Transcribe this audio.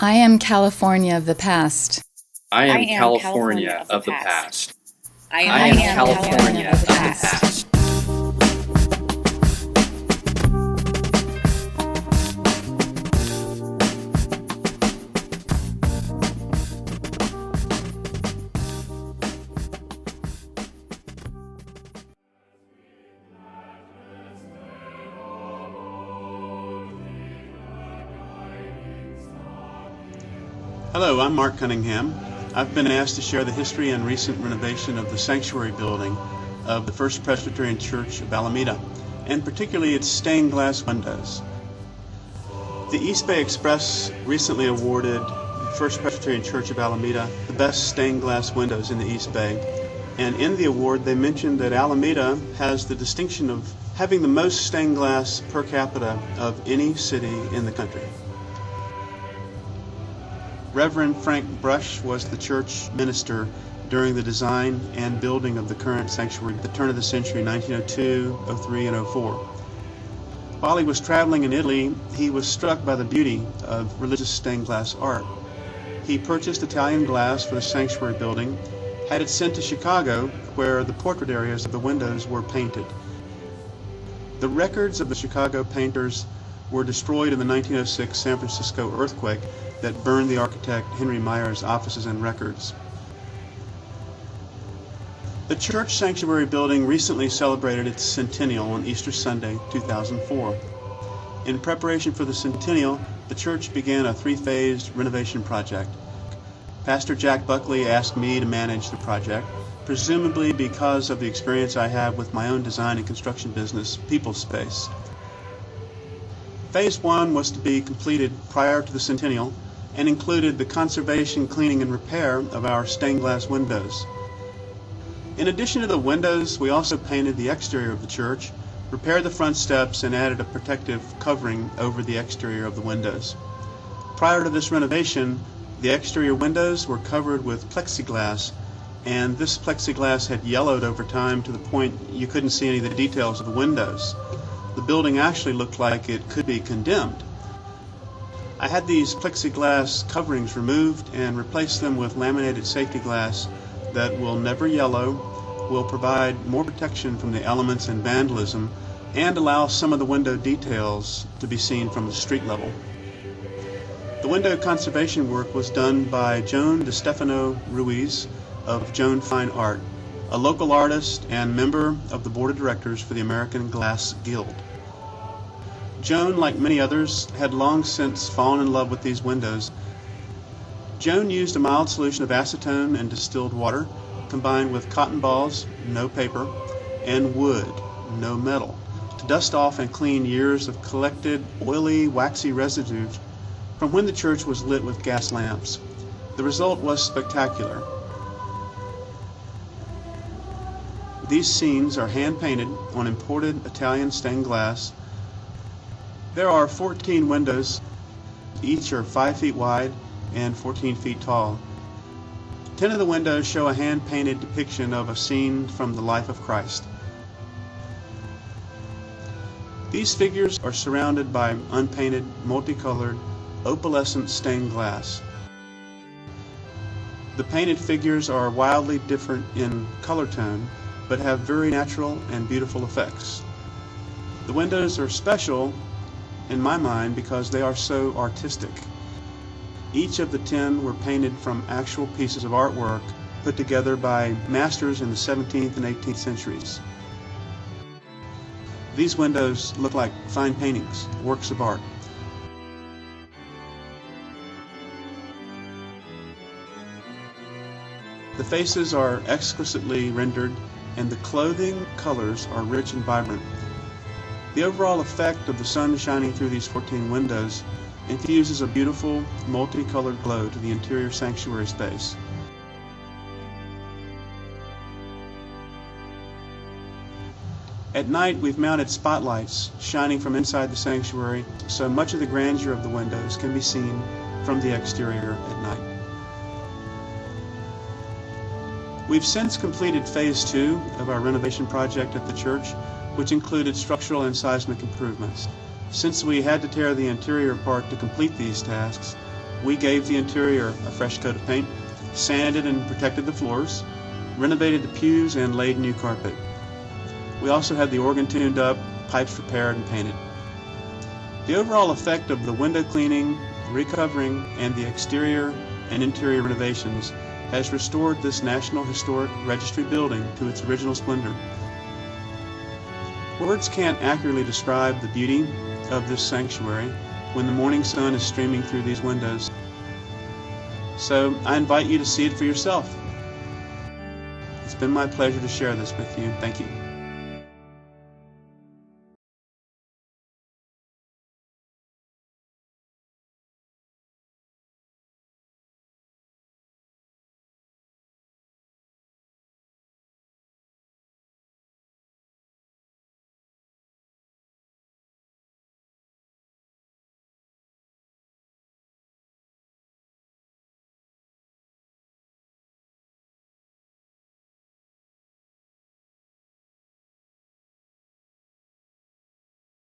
I am California of the past. I I am am California of the past. I I am am California of the past. Hello, I'm Mark Cunningham. I've been asked to share the history and recent renovation of the sanctuary building of the First Presbyterian Church of Alameda, and particularly its stained glass windows. The East Bay Express recently awarded the First Presbyterian Church of Alameda the best stained glass windows in the East Bay, and in the award they mentioned that Alameda has the distinction of having the most stained glass per capita of any city in the country. Reverend Frank Brush was the church minister during the design and building of the current sanctuary at the turn of the century, 1902, 03, and 04. While he was traveling in Italy, he was struck by the beauty of religious stained glass art. He purchased Italian glass for the sanctuary building, had it sent to Chicago, where the portrait areas of the windows were painted. The records of the Chicago painters were destroyed in the 1906 San Francisco earthquake that burned the architect Henry Meyer's offices and records. The church sanctuary building recently celebrated its centennial on Easter Sunday, 2004. In preparation for the centennial, the church began a three-phased renovation project. Pastor Jack Buckley asked me to manage the project, presumably because of the experience I have with my own design and construction business, People Space. Phase 1 was to be completed prior to the centennial and included the conservation, cleaning, and repair of our stained glass windows. In addition to the windows, we also painted the exterior of the church, repaired the front steps, and added a protective covering over the exterior of the windows. Prior to this renovation, the exterior windows were covered with plexiglass, and this plexiglass had yellowed over time to the point you couldn't see any of the details of the windows. The building actually looked like it could be condemned. I had these plexiglass coverings removed and replaced them with laminated safety glass that will never yellow, will provide more protection from the elements and vandalism, and allow some of the window details to be seen from the street level. The window conservation work was done by Joan DeStefano Ruiz of Joan Fine Art, a local artist and member of the board of directors for the American Glass Guild. Joan, like many others, had long since fallen in love with these windows. Joan used a mild solution of acetone and distilled water, combined with cotton balls, no paper, and wood, no metal, to dust off and clean years of collected oily, waxy residues from when the church was lit with gas lamps. The result was spectacular. These scenes are hand-painted on imported Italian stained glass. There are 14 windows. Each are 5 feet wide and 14 feet tall. 10 of the windows show a hand-painted depiction of a scene from the life of Christ. These figures are surrounded by unpainted, multicolored, opalescent stained glass. The painted figures are wildly different in color tone, but have very natural and beautiful effects. The windows are special in my mind because they are so artistic. Each of the 10 were painted from actual pieces of artwork put together by masters in the 17th and 18th centuries. These windows look like fine paintings, works of art. The faces are exquisitely rendered, and the clothing colors are rich and vibrant. The overall effect of the sun shining through these 14 windows infuses a beautiful, multicolored glow to the interior sanctuary space. At night, we've mounted spotlights shining from inside the sanctuary, so much of the grandeur of the windows can be seen from the exterior at night. We've since completed Phase 2 of our renovation project at the church, which included structural and seismic improvements. Since we had to tear the interior apart to complete these tasks, We gave the interior a fresh coat of paint, sanded and protected the floors, renovated the pews, and laid new carpet. We also had the organ tuned up, pipes repaired and painted. The overall effect of the window cleaning, recovering, and the exterior and interior renovations has restored this National Historic Registry building to its original splendor. Words can't accurately describe the beauty of this sanctuary when the morning sun is streaming through these windows. So I invite you to see it for yourself. It's been my pleasure to share this with you. Thank you.